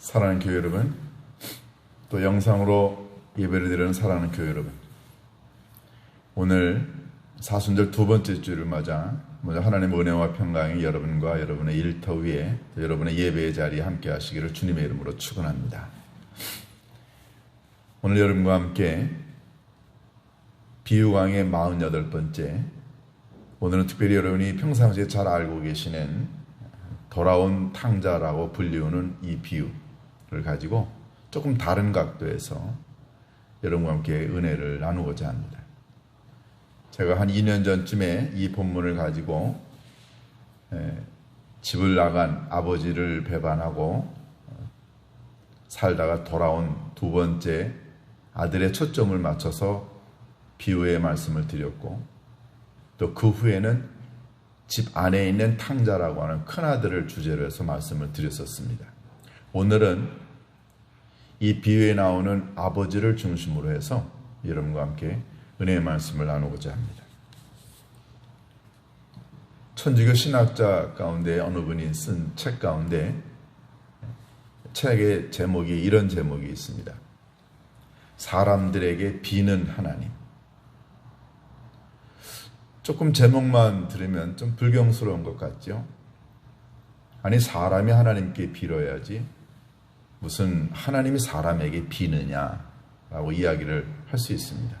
사랑하는 교회 여러분, 또 영상으로 예배를 드리는 사랑하는 교회 여러분, 오늘 사순절 두 번째 주일을 맞아 먼저 하나님의 은혜와 평강이 여러분과 여러분의 일터 위에 여러분의 예배의 자리에 함께 하시기를 주님의 이름으로 축원합니다. 오늘 여러분과 함께 비유강의 48번째, 오늘은 특별히 여러분이 평상시에 잘 알고 계시는 돌아온 탕자라고 불리우는 이 비유를 가지고 조금 다른 각도에서 여러분과 함께 은혜를 나누고자 합니다. 제가 한 2년 전쯤에 이 본문을 가지고 집을 나간 아버지를 배반하고 살다가 돌아온 두 번째 아들의 초점을 맞춰서 비유의 말씀을 드렸고, 또 그 후에는 집 안에 있는 탕자라고 하는 큰아들을 주제로 해서 말씀을 드렸었습니다. 오늘은 이 비유에 나오는 아버지를 중심으로 해서 여러분과 함께 은혜의 말씀을 나누고자 합니다. 천주교 신학자 가운데 어느 분이 쓴 책 가운데 책의 제목이 이런 제목이 있습니다. 사람들에게 비는 하나님. 조금 제목만 들으면 좀 불경스러운 것 같죠? 아니, 사람이 하나님께 빌어야지 무슨 하나님이 사람에게 비느냐라고 이야기를 할 수 있습니다.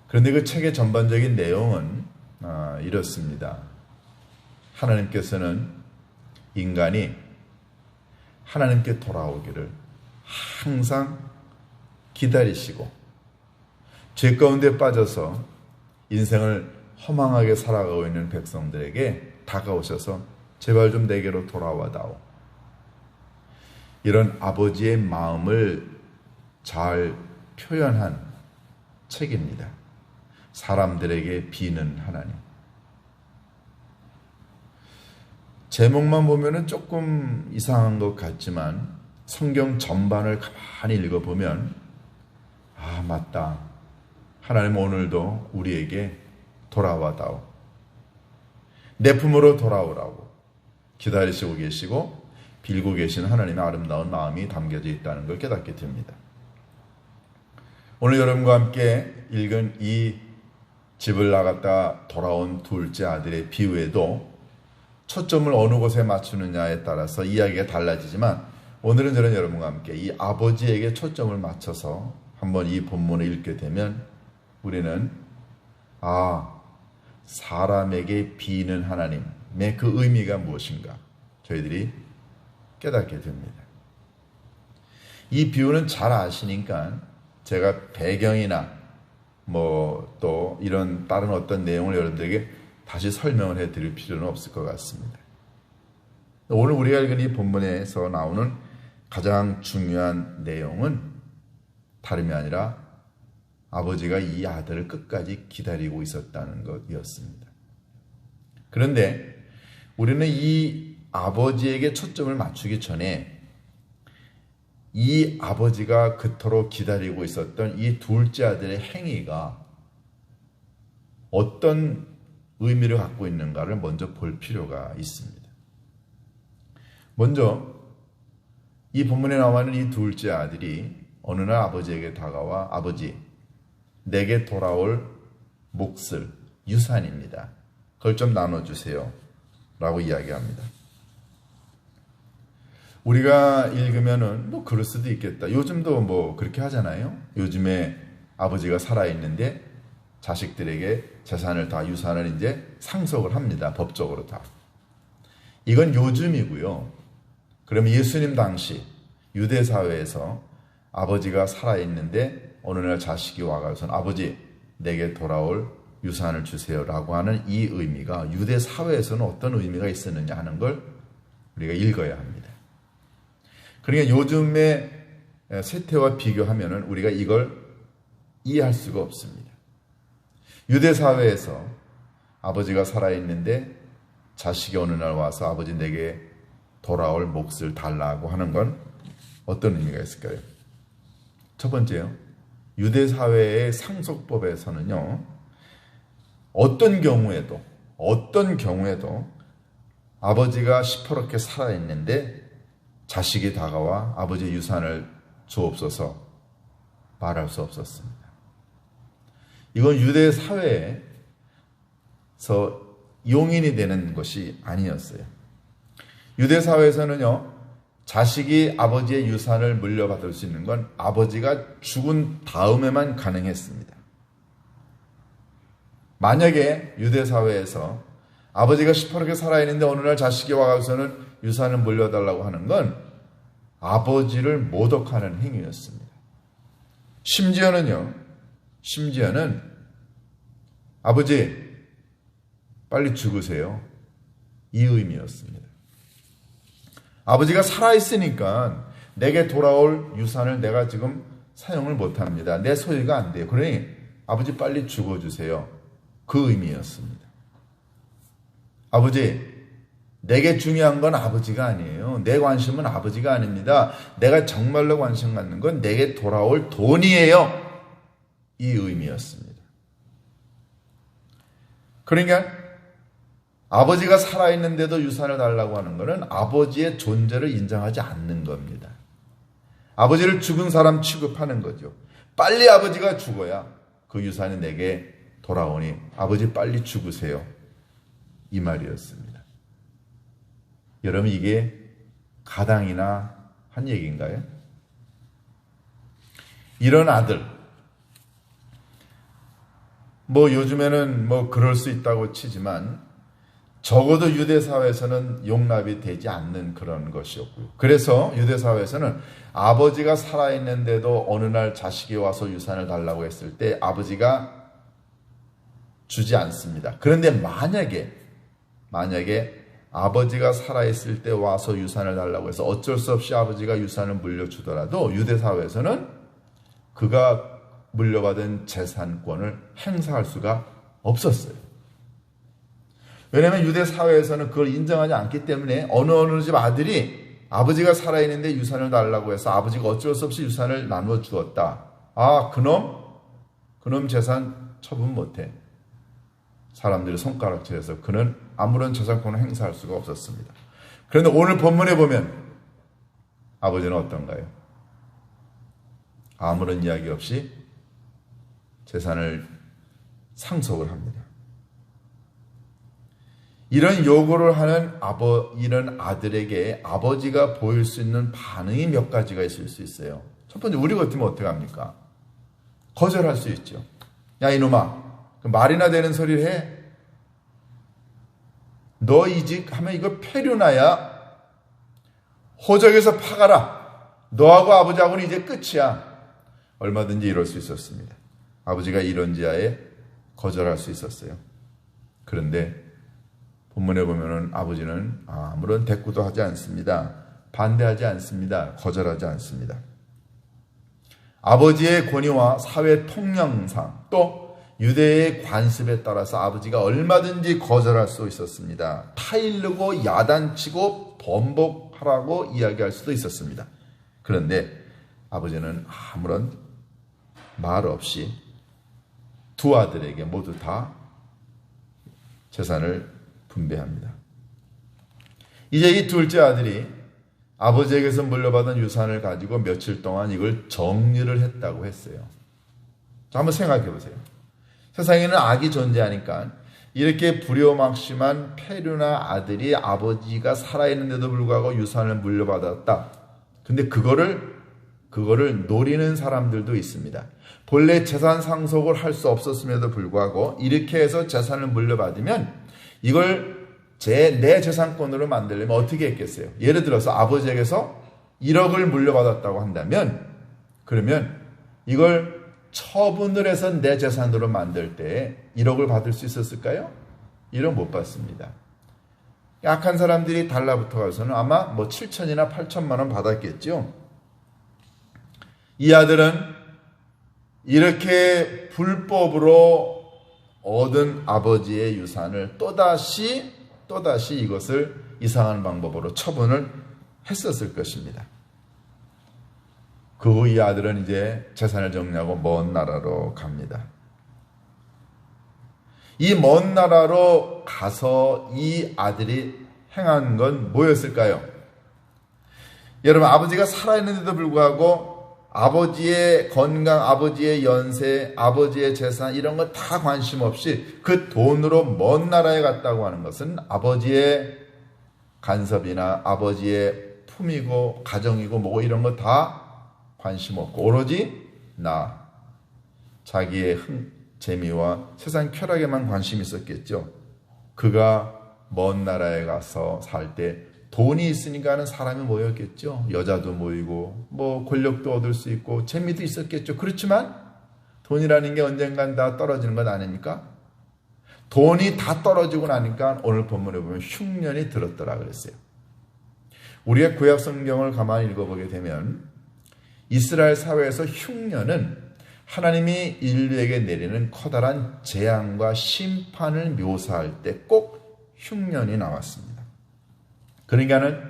그런데 그 책의 전반적인 내용은 이렇습니다. 하나님께서는 인간이 하나님께 돌아오기를 항상 기다리시고, 죄 가운데 빠져서 인생을 허망하게 살아가고 있는 백성들에게 다가오셔서 제발 좀 내게로 돌아와다오. 이런 아버지의 마음을 잘 표현한 책입니다. 사람들에게 비는 하나님. 제목만 보면은 조금 이상한 것 같지만 성경 전반을 가만히 읽어보면 맞다. 하나님 오늘도 우리에게 돌아와다오. 내 품으로 돌아오라고 기다리시고 계시고 빌고 계신 하나님의 아름다운 마음이 담겨져 있다는 걸 깨닫게 됩니다. 오늘 여러분과 함께 읽은 이 집을 나갔다 돌아온 둘째 아들의 비유에도 초점을 어느 곳에 맞추느냐에 따라서 이야기가 달라지지만, 오늘은 저는 여러분과 함께 이 아버지에게 초점을 맞춰서 한번 이 본문을 읽게 되면 우리는 사람에게 비는 하나님의 그 의미가 무엇인가 저희들이 깨닫게 됩니다. 이 비유는 잘 아시니까 제가 배경이나 또 이런 다른 어떤 내용을 여러분들에게 다시 설명을 해드릴 필요는 없을 것 같습니다. 오늘 우리가 읽은 이 본문에서 나오는 가장 중요한 내용은 다름이 아니라 아버지가 이 아들을 끝까지 기다리고 있었다는 것이었습니다. 그런데 우리는 이 아버지에게 초점을 맞추기 전에 이 아버지가 그토록 기다리고 있었던 이 둘째 아들의 행위가 어떤 의미를 갖고 있는가를 먼저 볼 필요가 있습니다. 먼저 이 본문에 나와 있는 이 둘째 아들이 어느 날 아버지에게 다가와 아버지, 내게 돌아올 몫을, 유산입니다. 그걸 좀 나눠주세요 라고 이야기합니다. 우리가 읽으면은 그럴 수도 있겠다. 요즘도 그렇게 하잖아요. 요즘에 아버지가 살아있는데 자식들에게 재산을 다, 유산을 이제 상속을 합니다. 법적으로 다. 이건 요즘이고요. 그러면 예수님 당시 유대 사회에서 아버지가 살아있는데 어느 날 자식이 와가지고 아버지, 내게 돌아올 유산을 주세요 라고 하는 이 의미가 유대 사회에서는 어떤 의미가 있었느냐 하는 걸 우리가 읽어야 합니다. 그러니까 요즘의 세태와 비교하면 우리가 이걸 이해할 수가 없습니다. 유대 사회에서 아버지가 살아있는데 자식이 어느 날 와서 아버지, 내게 돌아올 몫을 달라고 하는 건 어떤 의미가 있을까요? 첫 번째요, 유대 사회의 상속법에서는요, 어떤 경우에도 아버지가 시퍼렇게 살아있는데 자식이 다가와 아버지의 유산을 주옵소서 말할 수 없었습니다. 이건 유대 사회에서 용인이 되는 것이 아니었어요. 유대 사회에서는요, 자식이 아버지의 유산을 물려받을 수 있는 건 아버지가 죽은 다음에만 가능했습니다. 만약에 유대 사회에서 아버지가 시퍼렇게 살아있는데 어느 날 자식이 와서는 유산을 물려달라고 하는 건 아버지를 모독하는 행위였습니다. 심지어는 아버지 빨리 죽으세요, 이 의미였습니다. 아버지가 살아있으니까 내게 돌아올 유산을 내가 지금 사용을 못합니다. 내 소유가 안 돼요. 그러니 아버지 빨리 죽어주세요, 그 의미였습니다. 아버지, 내게 중요한 건 아버지가 아니에요. 내 관심은 아버지가 아닙니다. 내가 정말로 관심 갖는 건 내게 돌아올 돈이에요, 이 의미였습니다. 그러니까 아버지가 살아있는데도 유산을 달라고 하는 것은 아버지의 존재를 인정하지 않는 겁니다. 아버지를 죽은 사람 취급하는 거죠. 빨리 아버지가 죽어야 그 유산이 내게 돌아오니 아버지 빨리 죽으세요, 이 말이었습니다. 여러분, 이게 가당이나 한 얘기인가요? 이런 아들, 요즘에는 그럴 수 있다고 치지만 적어도 유대 사회에서는 용납이 되지 않는 그런 것이었고요. 그래서 유대 사회에서는 아버지가 살아있는데도 어느 날 자식이 와서 유산을 달라고 했을 때 아버지가 주지 않습니다. 그런데 만약에 아버지가 살아있을 때 와서 유산을 달라고 해서 어쩔 수 없이 아버지가 유산을 물려주더라도 유대 사회에서는 그가 물려받은 재산권을 행사할 수가 없었어요. 왜냐하면 유대 사회에서는 그걸 인정하지 않기 때문에 어느 집 아들이 아버지가 살아있는데 유산을 달라고 해서 아버지가 어쩔 수 없이 유산을 나누어 주었다. 아, 그놈 재산 처분 못해. 사람들이 손가락질해서 그는 아무런 재산권을 행사할 수가 없었습니다. 그런데 오늘 본문에 보면 아버지는 어떤가요? 아무런 이야기 없이 재산을 상속을 합니다. 이런 요구를 하는 이런 아들에게 아버지가 보일 수 있는 반응이 몇 가지가 있을 수 있어요. 첫 번째, 우리 같으면 어떻게 합니까? 거절할 수 있죠. 야, 이놈아, 말이나 되는 소리를 해? 너 이직 하면 이거 폐륜아야. 호적에서 파가라. 너하고 아버지하고는 이제 끝이야. 얼마든지 이럴 수 있었습니다. 아버지가 이런지하에 거절할 수 있었어요. 그런데 본문에 보면은 아버지는 아무런 대꾸도 하지 않습니다. 반대하지 않습니다. 거절하지 않습니다. 아버지의 권위와 사회 통념상 또 유대의 관습에 따라서 아버지가 얼마든지 거절할 수 있었습니다. 타일르고 야단치고 번복하라고 이야기할 수도 있었습니다. 그런데 아버지는 아무런 말 없이 두 아들에게 모두 다 재산을 분배합니다. 이제 이 둘째 아들이 아버지에게서 물려받은 유산을 가지고 며칠 동안 이걸 정리를 했다고 했어요. 자, 한번 생각해 보세요. 세상에는 악이 존재하니까 이렇게 불효막심한 폐륜아 아들이 아버지가 살아있는데도 불구하고 유산을 물려받았다. 근데 그거를 노리는 사람들도 있습니다. 본래 재산 상속을 할 수 없었음에도 불구하고 이렇게 해서 재산을 물려받으면 이걸 내 재산권으로 만들려면 어떻게 했겠어요? 예를 들어서 아버지에게서 1억을 물려받았다고 한다면 그러면 이걸 처분을 해서 내 재산으로 만들 때 1억을 받을 수 있었을까요? 1억 못 받습니다. 약한 사람들이 달라붙어 가서는 아마 7천이나 8천만 원 받았겠죠. 이 아들은 이렇게 불법으로 얻은 아버지의 유산을 또다시 이것을 이상한 방법으로 처분을 했었을 것입니다. 그 후 이 아들은 이제 재산을 정리하고 먼 나라로 갑니다. 이 먼 나라로 가서 이 아들이 행한 건 뭐였을까요? 여러분, 아버지가 살아있는데도 불구하고 아버지의 건강, 아버지의 연세, 아버지의 재산 이런 거 다 관심 없이 그 돈으로 먼 나라에 갔다고 하는 것은 아버지의 간섭이나 아버지의 품이고 가정이고 뭐고 이런 거 다 관심 없고 오로지 자기의 재미와 세상 쾌락에만 관심이 있었겠죠. 그가 먼 나라에 가서 살 때 돈이 있으니까 하는 사람이 모였겠죠. 여자도 모이고 뭐 권력도 얻을 수 있고 재미도 있었겠죠. 그렇지만 돈이라는 게 언젠간 다 떨어지는 것 아닙니까? 돈이 다 떨어지고 나니까 오늘 본문에 보면 흉년이 들었더라 그랬어요. 우리가 구약 성경을 가만히 읽어보게 되면 이스라엘 사회에서 흉년은 하나님이 인류에게 내리는 커다란 재앙과 심판을 묘사할 때 꼭 흉년이 나왔습니다. 그러니까는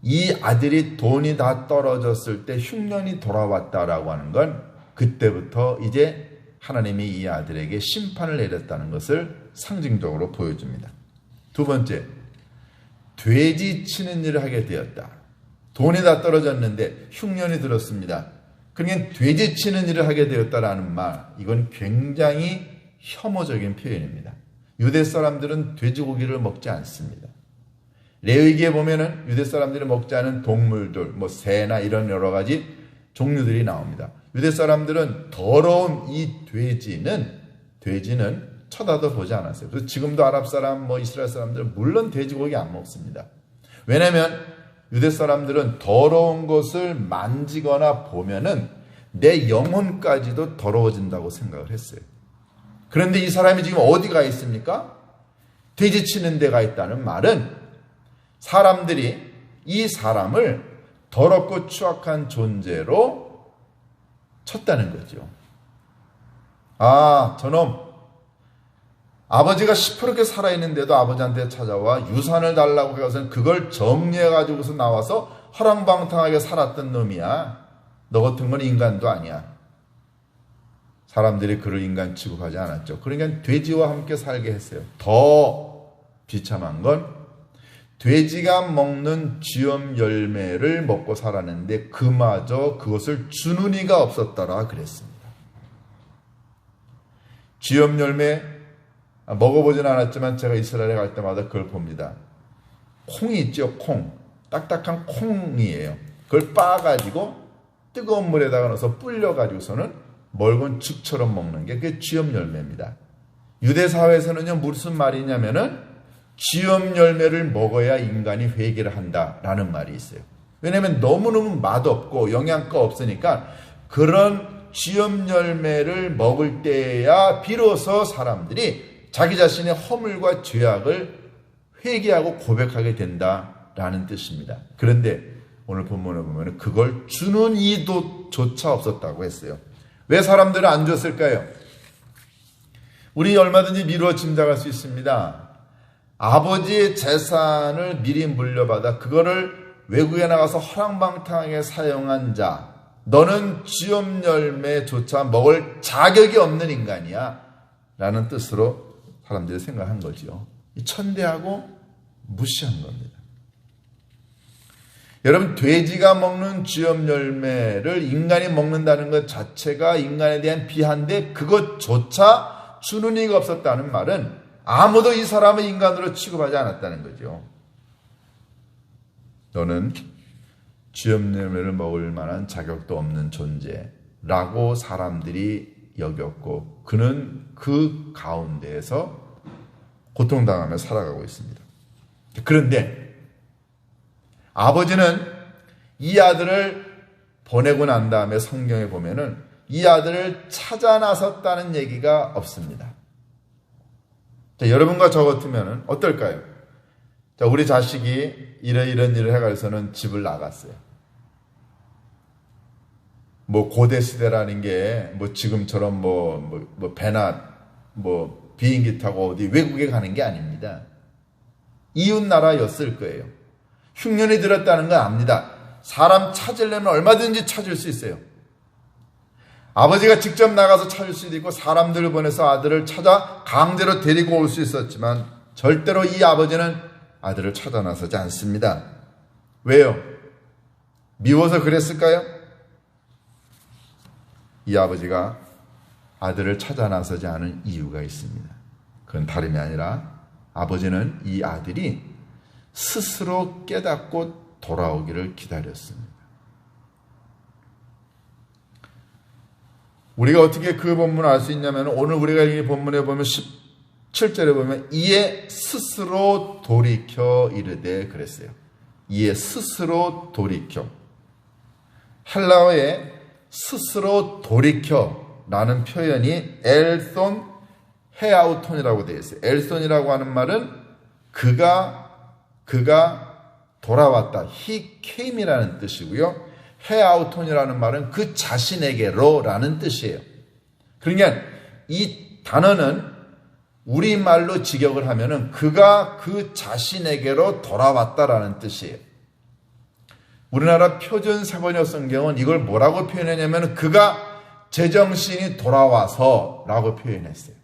이 아들이 돈이 다 떨어졌을 때 흉년이 돌아왔다라고 하는 건 그때부터 이제 하나님이 이 아들에게 심판을 내렸다는 것을 상징적으로 보여줍니다. 두 번째, 돼지 치는 일을 하게 되었다. 돈이 다 떨어졌는데 흉년이 들었습니다. 그러니까 돼지 치는 일을 하게 되었다라는 말, 이건 굉장히 혐오적인 표현입니다. 유대 사람들은 돼지고기를 먹지 않습니다. 레위기에 보면은 유대 사람들이 먹지 않은 동물들, 뭐 새나 이런 여러 가지 종류들이 나옵니다. 유대 사람들은 더러운 이 돼지는 쳐다도 보지 않았어요. 그래서 지금도 아랍 사람, 뭐 이스라엘 사람들은 물론 돼지고기 안 먹습니다. 왜냐하면 유대 사람들은 더러운 것을 만지거나 보면은 내 영혼까지도 더러워진다고 생각을 했어요. 그런데 이 사람이 지금 어디가 있습니까? 돼지 치는 데가 있다는 말은 사람들이 이 사람을 더럽고 추악한 존재로 쳤다는 거죠. 아, 저놈. 아버지가 시퍼렇게 살아있는데도 아버지한테 찾아와 유산을 달라고 해서는 그걸 정리해가지고서 나와서 허랑방탕하게 살았던 놈이야. 너 같은 건 인간도 아니야. 사람들이 그를 인간 취급하지 않았죠. 그러니까 돼지와 함께 살게 했어요. 더 비참한 건 돼지가 먹는 쥐엄 열매를 먹고 살았는데 그마저 그것을 주는 이가 없었더라 그랬습니다. 쥐엄 열매 먹어보진 않았지만 제가 이스라엘에 갈 때마다 그걸 봅니다. 콩이 있죠. 콩. 딱딱한 콩이에요. 그걸 빻아가지고 뜨거운 물에다가 넣어서 불려가지고서는 멀건 죽처럼 먹는 게 그게 쥐엄 열매입니다. 유대 사회에서는요 무슨 말이냐면은 쥐엄 열매를 먹어야 인간이 회개를 한다라는 말이 있어요. 왜냐하면 너무너무 맛없고 영양가 없으니까 그런 쥐엄 열매를 먹을 때야 비로소 사람들이 자기 자신의 허물과 죄악을 회개하고 고백하게 된다라는 뜻입니다. 그런데 오늘 본문에 보면 그걸 주는 이도조차 없었다고 했어요. 왜 사람들은 안 줬을까요? 우리 얼마든지 미루어 짐작할 수 있습니다. 아버지의 재산을 미리 물려받아 그거를 외국에 나가서 허랑방탕하게 사용한 자, 너는 쥐엄 열매조차 먹을 자격이 없는 인간이야 라는 뜻으로 사람들이 생각한 거죠. 천대하고 무시한 겁니다. 여러분, 돼지가 먹는 쥐엄 열매를 인간이 먹는다는 것 자체가 인간에 대한 비하인데 그것조차 주는 이가 없었다는 말은 아무도 이 사람을 인간으로 취급하지 않았다는 거죠. 너는 쥐엄 열매를 먹을 만한 자격도 없는 존재라고 사람들이 여겼고 그는 그 가운데에서 고통당하며 살아가고 있습니다. 그런데 아버지는 이 아들을 보내고 난 다음에 성경에 보면은 이 아들을 찾아 나섰다는 얘기가 없습니다. 자, 여러분과 저 같으면 어떨까요? 자, 우리 자식이 이런 일을 해가지고서는 집을 나갔어요. 뭐 고대 시대라는 게 뭐 지금처럼 뭐 배나 뭐 비행기 타고 어디 외국에 가는 게 아닙니다. 이웃 나라였을 거예요. 흉년이 들었다는 건 압니다. 사람 찾으려면 얼마든지 찾을 수 있어요. 아버지가 직접 나가서 찾을 수도 있고 사람들을 보내서 아들을 찾아 강제로 데리고 올 수 있었지만 절대로 이 아버지는 아들을 찾아 나서지 않습니다. 왜요? 미워서 그랬을까요? 이 아버지가 아들을 찾아 나서지 않은 이유가 있습니다. 그건 다름이 아니라 아버지는 이 아들이 스스로 깨닫고 돌아오기를 기다렸습니다. 우리가 어떻게 그 본문을 알 수 있냐면 오늘 우리가 이 본문에 보면 17절에 보면 이에 스스로 돌이켜 이르되 그랬어요. 이에 스스로 돌이켜. 헬라어에 스스로 돌이켜라는 표현이 엘손 헤아우톤이라고 되어 있어요. 엘손이라고 하는 말은 그가 돌아왔다. He came이라는 뜻이고요. 헤아우톤이라는 말은 그 자신에게로라는 뜻이에요. 그러니까 이 단어는 우리말로 직역을 하면은 그가 그 자신에게로 돌아왔다라는 뜻이에요. 우리나라 표준 세번역 성경은 이걸 뭐라고 표현했냐면 그가 제정신이 돌아와서라고 표현했어요.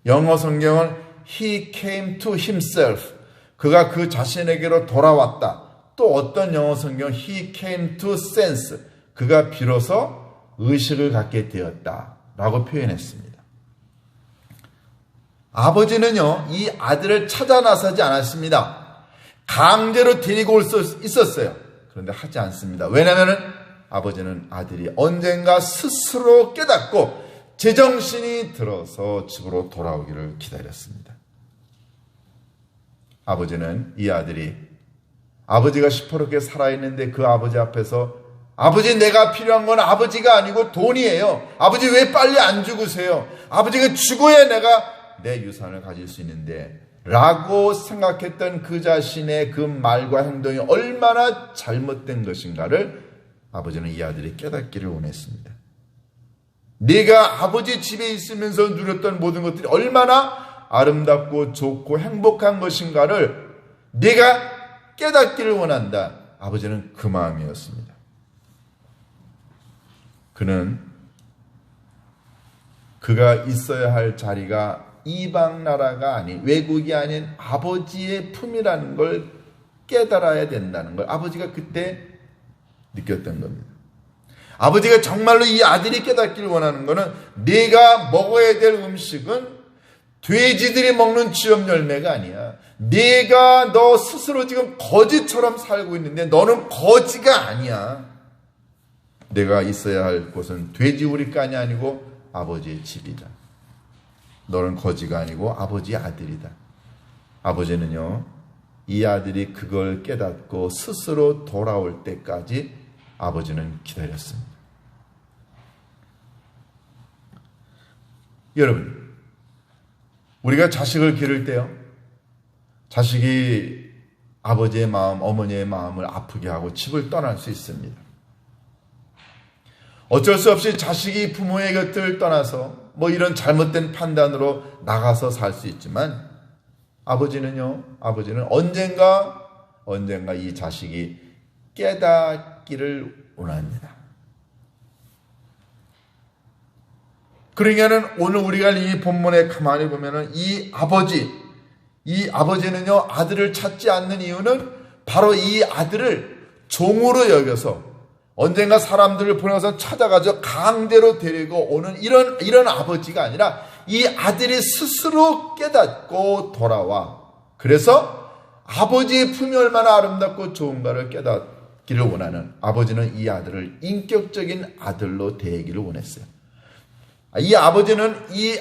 영어 성경은 He came to himself. 그가 그 자신에게로 돌아왔다. 또 어떤 영어 성경은 He came to sense. 그가 비로소 의식을 갖게 되었다라고 표현했습니다. 아버지는요, 이 아들을 찾아 나서지 않았습니다. 강제로 데리고 올 수 있었어요. 그런데 하지 않습니다. 왜냐하면 아버지는 아들이 언젠가 스스로 깨닫고 제정신이 들어서 집으로 돌아오기를 기다렸습니다. 아버지는 이 아들이 아버지가 시퍼렇게 살아있는데 그 아버지 앞에서 아버지 내가 필요한 건 아버지가 아니고 돈이에요. 아버지 왜 빨리 안 죽으세요? 아버지가 죽어야 내가 내 유산을 가질 수 있는데 라고 생각했던 그 자신의 그 말과 행동이 얼마나 잘못된 것인가를 아버지는 이 아들이 깨닫기를 원했습니다. 네가 아버지 집에 있으면서 누렸던 모든 것들이 얼마나 아름답고 좋고 행복한 것인가를 네가 깨닫기를 원한다. 아버지는 그 마음이었습니다. 그는 그가 있어야 할 자리가 이방 나라가 아닌 외국이 아닌 아버지의 품이라는 걸 깨달아야 된다는 걸 아버지가 그때 느꼈던 겁니다. 아버지가 정말로 이 아들이 깨닫기를 원하는 것은 네가 먹어야 될 음식은 돼지들이 먹는 쥐염 열매가 아니야. 네가 너 스스로 지금 거지처럼 살고 있는데 너는 거지가 아니야. 내가 있어야 할 곳은 돼지 우리간이 아니고 아버지의 집이다. 너는 거지가 아니고 아버지의 아들이다. 아버지는요, 이 아들이 그걸 깨닫고 스스로 돌아올 때까지 아버지는 기다렸습니다. 여러분, 우리가 자식을 기를 때요, 자식이 아버지의 마음, 어머니의 마음을 아프게 하고 집을 떠날 수 있습니다. 어쩔 수 없이 자식이 부모의 곁을 떠나서 이런 잘못된 판단으로 나가서 살 수 있지만 아버지는 언젠가 이 자식이 깨닫기를 원합니다. 그러니까는 오늘 우리가 이 본문에 가만히 보면은 이 아버지는요, 아들을 찾지 않는 이유는 바로 이 아들을 종으로 여겨서 언젠가 사람들을 보내서 찾아가서 강제로 데리고 오는 이런 아버지가 아니라 이 아들이 스스로 깨닫고 돌아와. 그래서 아버지의 품이 얼마나 아름답고 좋은가를 깨닫기를 원하는 아버지는 이 아들을 인격적인 아들로 대하기를 원했어요. 이 아버지는 이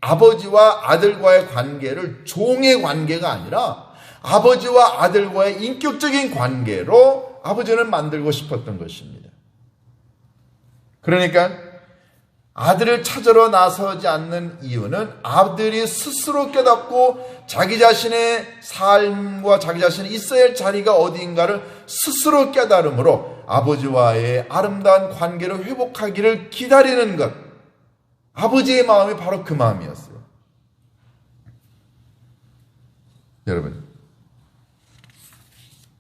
아버지와 아들과의 관계를 종의 관계가 아니라 아버지와 아들과의 인격적인 관계로 아버지는 만들고 싶었던 것입니다. 그러니까 아들을 찾으러 나서지 않는 이유는 아들이 스스로 깨닫고 자기 자신의 삶과 자기 자신이 있어야 할 자리가 어디인가를 스스로 깨달음으로 아버지와의 아름다운 관계를 회복하기를 기다리는 것. 아버지의 마음이 바로 그 마음이었어요. 여러분,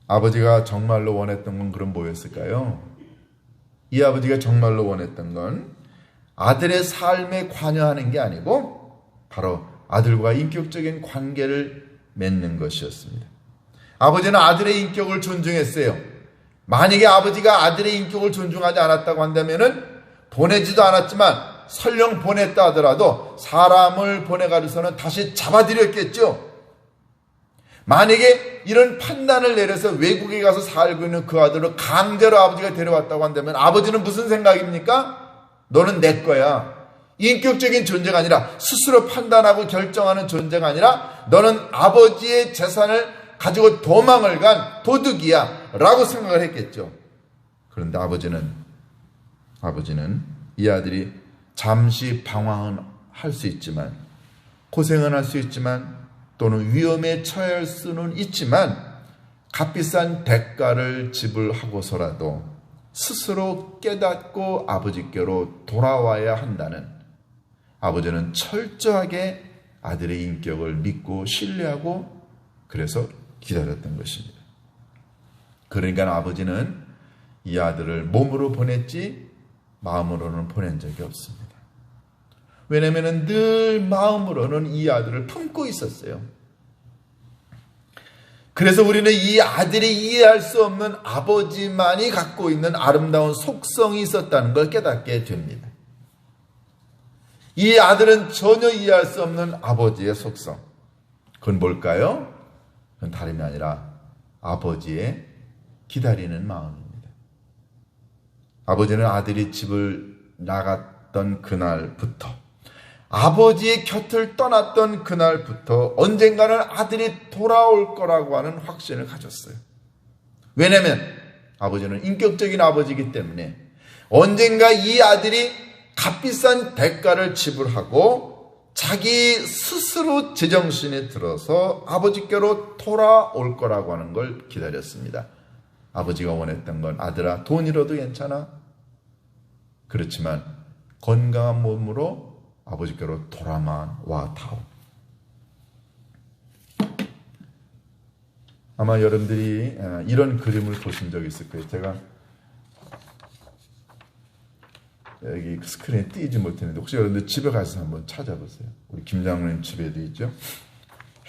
아버지가 정말로 원했던 건 그럼 뭐였을까요? 이 아버지가 정말로 원했던 건 아들의 삶에 관여하는 게 아니고 바로 아들과 인격적인 관계를 맺는 것이었습니다. 아버지는 아들의 인격을 존중했어요. 만약에 아버지가 아들의 인격을 존중하지 않았다고 한다면은 보내지도 않았지만 설령 보냈다 하더라도 사람을 보내가지고서는 다시 잡아들였겠죠. 만약에 이런 판단을 내려서 외국에 가서 살고 있는 그 아들을 강제로 아버지가 데려왔다고 한다면 아버지는 무슨 생각입니까? 너는 내 거야. 인격적인 존재가 아니라 스스로 판단하고 결정하는 존재가 아니라 너는 아버지의 재산을 가지고 도망을 간 도둑이야 라고 생각을 했겠죠. 그런데 아버지는 이 아들이 잠시 방황은 할 수 있지만 고생은 할 수 있지만 또는 위험에 처할 수는 있지만 값비싼 대가를 지불하고서라도 스스로 깨닫고 아버지께로 돌아와야 한다는, 아버지는 철저하게 아들의 인격을 믿고 신뢰하고 그래서 기다렸던 것입니다. 그러니까 아버지는 이 아들을 몸으로 보냈지 마음으로는 보낸 적이 없습니다. 왜냐하면 늘 마음으로는 이 아들을 품고 있었어요. 그래서 우리는 이 아들이 이해할 수 없는 아버지만이 갖고 있는 아름다운 속성이 있었다는 걸 깨닫게 됩니다. 이 아들은 전혀 이해할 수 없는 아버지의 속성. 그건 뭘까요? 그건 다름이 아니라 아버지의 기다리는 마음입니다. 아버지는 아들이 집을 나갔던 그날부터, 아버지의 곁을 떠났던 그날부터 언젠가는 아들이 돌아올 거라고 하는 확신을 가졌어요. 왜냐하면 아버지는 인격적인 아버지이기 때문에 언젠가 이 아들이 값비싼 대가를 지불하고 자기 스스로 제정신에 들어서 아버지께로 돌아올 거라고 하는 걸 기다렸습니다. 아버지가 원했던 건 아들아 돈 잃어도 괜찮아. 그렇지만 건강한 몸으로 아버지께로 돌아만 와다오. 아마 여러분들이 이런 그림을 보신 적이 있을 거예요. 제가 여기 스크린에 띄지 못했는데 혹시 여러분들 집에 가서 한번 찾아보세요. 우리 김 장로님 집에도 있죠.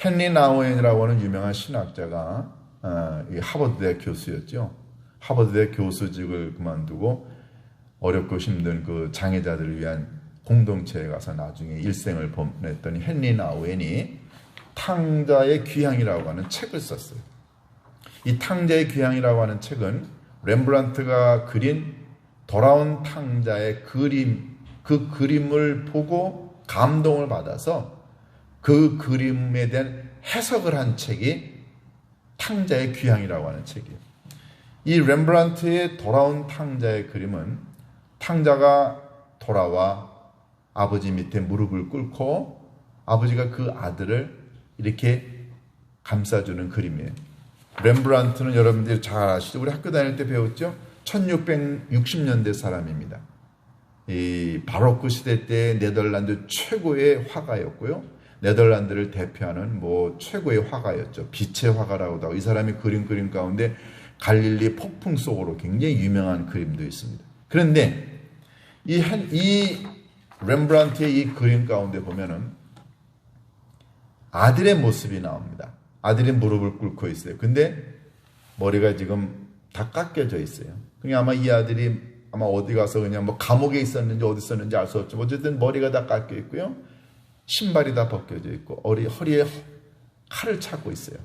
헨리 나우엔이라고 하는 유명한 신학자가 하버드대 교수였죠. 하버드대 교수직을 그만두고 어렵고 힘든 그 장애자들을 위한 공동체에 가서 나중에 일생을 보냈더니 헨리 나우엔이 탕자의 귀향이라고 하는 책을 썼어요. 이 탕자의 귀향이라고 하는 책은 렘브란트가 그린 돌아온 탕자의 그림, 그 그림을 보고 감동을 받아서 그 그림에 대한 해석을 한 책이 탕자의 귀향이라고 하는 책이에요. 이 렘브란트의 돌아온 탕자의 그림은 탕자가 돌아와 아버지 밑에 무릎을 꿇고 아버지가 그 아들을 이렇게 감싸주는 그림이에요. 렘브란트는 여러분들이 잘 아시죠? 우리 학교 다닐 때 배웠죠? 1660년대 사람입니다. 이 바로크 시대 때 네덜란드 최고의 화가였고요. 네덜란드를 대표하는 최고의 화가였죠. 빛의 화가라고도 하고, 이 사람이 그림 가운데 갈릴리 폭풍 속으로 굉장히 유명한 그림도 있습니다. 그런데 이 렘브란트의 이 그림 가운데 보면은 아들의 모습이 나옵니다. 아들이 무릎을 꿇고 있어요. 근데 머리가 지금 다 깎여져 있어요. 그냥 아마 이 아들이 어디 가서 그냥 감옥에 있었는지 어디 있었는지 알 수 없죠. 어쨌든 머리가 다 깎여 있고요. 신발이 다 벗겨져 있고 허리에 칼을 차고 있어요.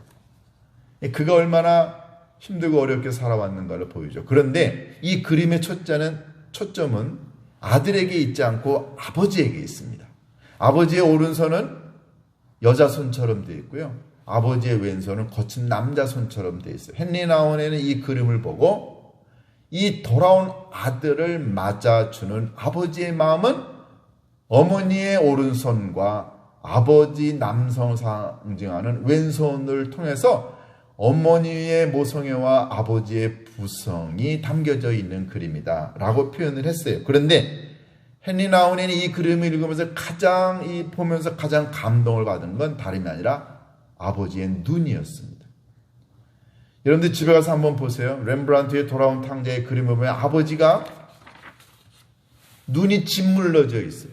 그가 얼마나 힘들고 어렵게 살아왔는가를 보이죠. 그런데 이 그림의 초점은 아들에게 있지 않고 아버지에게 있습니다. 아버지의 오른손은 여자 손처럼 되어 있고요. 아버지의 왼손은 거친 남자 손처럼 되어 있어요. 헨리 나우엔은 이 그림을 보고 이 돌아온 아들을 맞아주는 아버지의 마음은 어머니의 오른손과 아버지 남성을 상징하는 왼손을 통해서 어머니의 모성애와 아버지의 부성이 담겨져 있는 그림이다 라고 표현을 했어요. 그런데 헨리 나우엔이 이 그림을 읽으면서 보면서 가장 감동을 받은 건 다름이 아니라 아버지의 눈이었습니다. 여러분들 집에 가서 한번 보세요. 렘브란트의 돌아온 탕자의 그림을 보면 아버지가 눈이 짓물러져 있어요.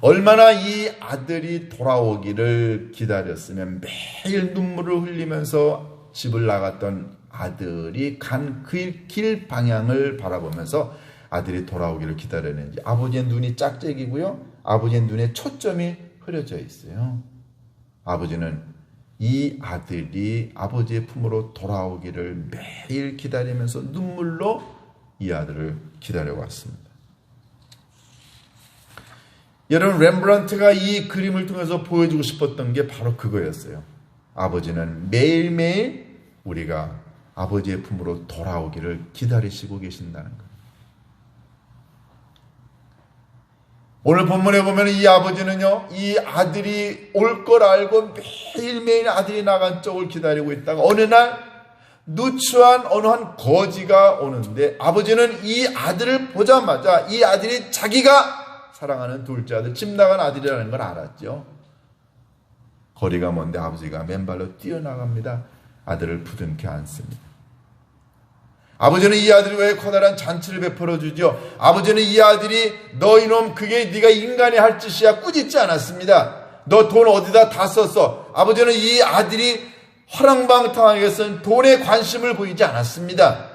얼마나 이 아들이 돌아오기를 기다렸으면 매일 눈물을 흘리면서 집을 나갔던 아들이 간 그 길 방향을 바라보면서 아들이 돌아오기를 기다리는지 아버지의 눈이 짝짝이고요. 아버지의 눈에 초점이 흐려져 있어요. 아버지는 이 아들이 아버지의 품으로 돌아오기를 매일 기다리면서 눈물로 이 아들을 기다려왔습니다. 여러분, 렘브란트가 이 그림을 통해서 보여주고 싶었던 게 바로 그거였어요. 아버지는 매일매일 우리가 아버지의 품으로 돌아오기를 기다리시고 계신다는 거예요. 오늘 본문에 보면 이 아버지는요, 이 아들이 올 걸 알고 매일매일 아들이 나간 쪽을 기다리고 있다가 어느 날 누추한 어느 한 거지가 오는데 아버지는 이 아들을 보자마자 이 아들이 자기가 사랑하는 둘째 아들, 집 나간 아들이라는 걸 알았죠. 거리가 먼데 아버지가 맨발로 뛰어나갑니다. 아들을 부둥켜 안습니다. 아버지는 이 아들이 왜 커다란 잔치를 베풀어 주죠? 아버지는 이 아들이 너 이놈 그게 네가 인간이 할 짓이야 꾸짖지 않았습니다. 너 돈 어디다 다 썼어? 아버지는 이 아들이 허랑방탕하게 쓴 돈에 관심을 보이지 않았습니다.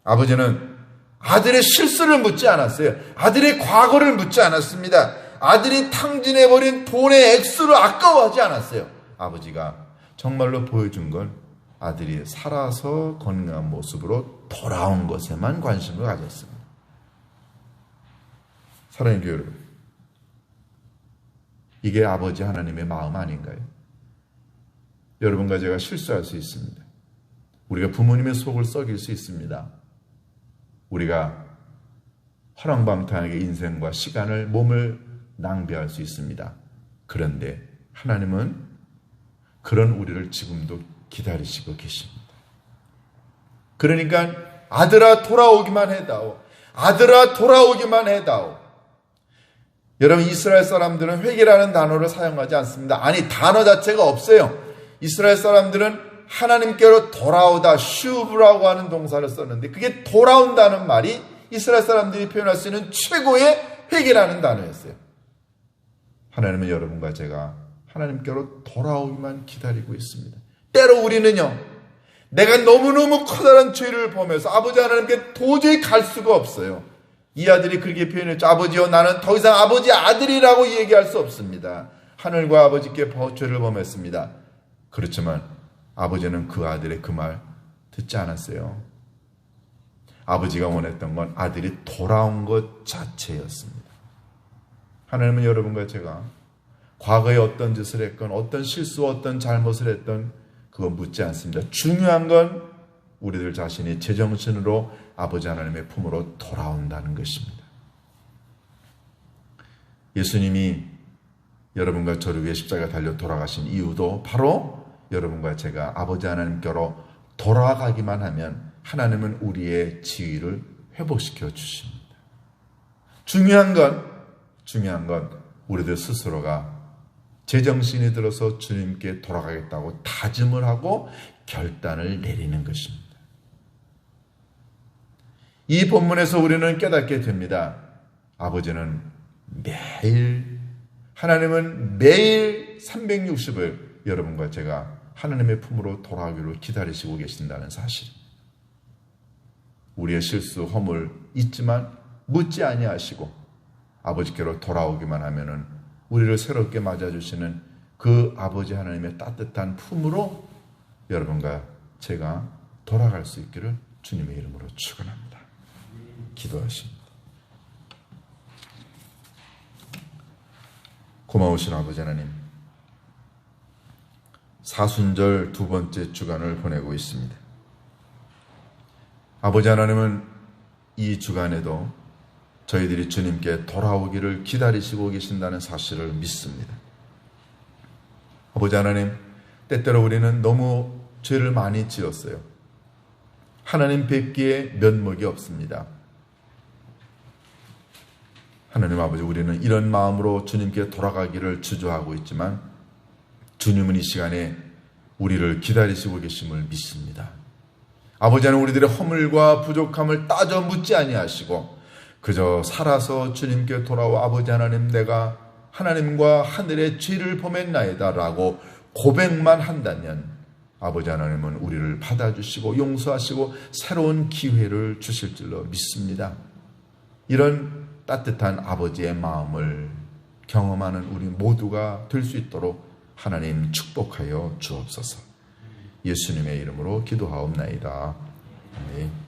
아버지는 아들의 실수를 묻지 않았어요. 아들의 과거를 묻지 않았습니다. 아들이 탕진해버린 돈의 액수를 아까워하지 않았어요. 아버지가 정말로 보여준 건 아들이 살아서 건강한 모습으로 돌아온 것에만 관심을 가졌습니다. 사랑하는 교회 여러분, 이게 아버지 하나님의 마음 아닌가요? 여러분과 제가 실수할 수 있습니다. 우리가 부모님의 속을 썩일 수 있습니다. 우리가 허랑방탕하게 인생과 시간을, 몸을 낭비할 수 있습니다. 그런데 하나님은 그런 우리를 지금도 기다리시고 계십니다. 그러니까 아들아 돌아오기만 해다오. 아들아 돌아오기만 해다오. 여러분, 이스라엘 사람들은 회개라는 단어를 사용하지 않습니다. 아니, 단어 자체가 없어요. 이스라엘 사람들은 하나님께로 돌아오다, 슈브라고 하는 동사를 썼는데 그게 돌아온다는 말이 이스라엘 사람들이 표현할 수 있는 최고의 회개라는 단어였어요. 하나님은 여러분과 제가 하나님께로 돌아오기만 기다리고 있습니다. 때로 우리는요, 내가 너무너무 커다란 죄를 범해서 아버지 하나님께 도저히 갈 수가 없어요. 이 아들이 그렇게 표현했죠. 아버지요, 나는 더 이상 아버지 아들이라고 얘기할 수 없습니다. 하늘과 아버지께 죄를 범했습니다. 그렇지만 아버지는 그 아들의 그 말 듣지 않았어요. 아버지가 원했던 건 아들이 돌아온 것 자체였습니다. 하나님은 여러분과 제가 과거에 어떤 짓을 했건 어떤 실수, 어떤 잘못을 했던 그거 묻지 않습니다. 중요한 건 우리들 자신이 제정신으로 아버지 하나님의 품으로 돌아온다는 것입니다. 예수님이 여러분과 저를 위해 십자가에 달려 돌아가신 이유도 바로 여러분과 제가 아버지 하나님께로 돌아가기만 하면 하나님은 우리의 지위를 회복시켜 주십니다. 중요한 건 우리들 스스로가 제정신이 들어서 주님께 돌아가겠다고 다짐을 하고 결단을 내리는 것입니다. 이 본문에서 우리는 깨닫게 됩니다. 아버지는 하나님은 매일 360을 여러분과 제가 하나님의 품으로 돌아오기를 기다리시고 계신다는 사실. 우리의 실수, 허물 있지만 묻지 아니하시고 아버지께로 돌아오기만 하면은 우리를 새롭게 맞아주시는 그 아버지 하나님의 따뜻한 품으로 여러분과 제가 돌아갈 수 있기를 주님의 이름으로 축원합니다. 기도하십니다. 고마우신 아버지 하나님, 사순절 두 번째 주간을 보내고 있습니다. 아버지 하나님은 이 주간에도 저희들이 주님께 돌아오기를 기다리시고 계신다는 사실을 믿습니다. 아버지 하나님, 때때로 우리는 너무 죄를 많이 지었어요. 하나님 뵙기에 면목이 없습니다. 하나님 아버지, 우리는 이런 마음으로 주님께 돌아가기를 주저하고 있지만 주님은 이 시간에 우리를 기다리시고 계심을 믿습니다. 아버지 하나님, 우리들의 허물과 부족함을 따져 묻지 아니하시고 그저 살아서 주님께 돌아와 아버지 하나님, 내가 하나님과 하늘의 죄를 범했나이다 라고 고백만 한다면 아버지 하나님은 우리를 받아주시고 용서하시고 새로운 기회를 주실 줄로 믿습니다. 이런 따뜻한 아버지의 마음을 경험하는 우리 모두가 될 수 있도록 하나님 축복하여 주옵소서. 예수님의 이름으로 기도하옵나이다. 아멘.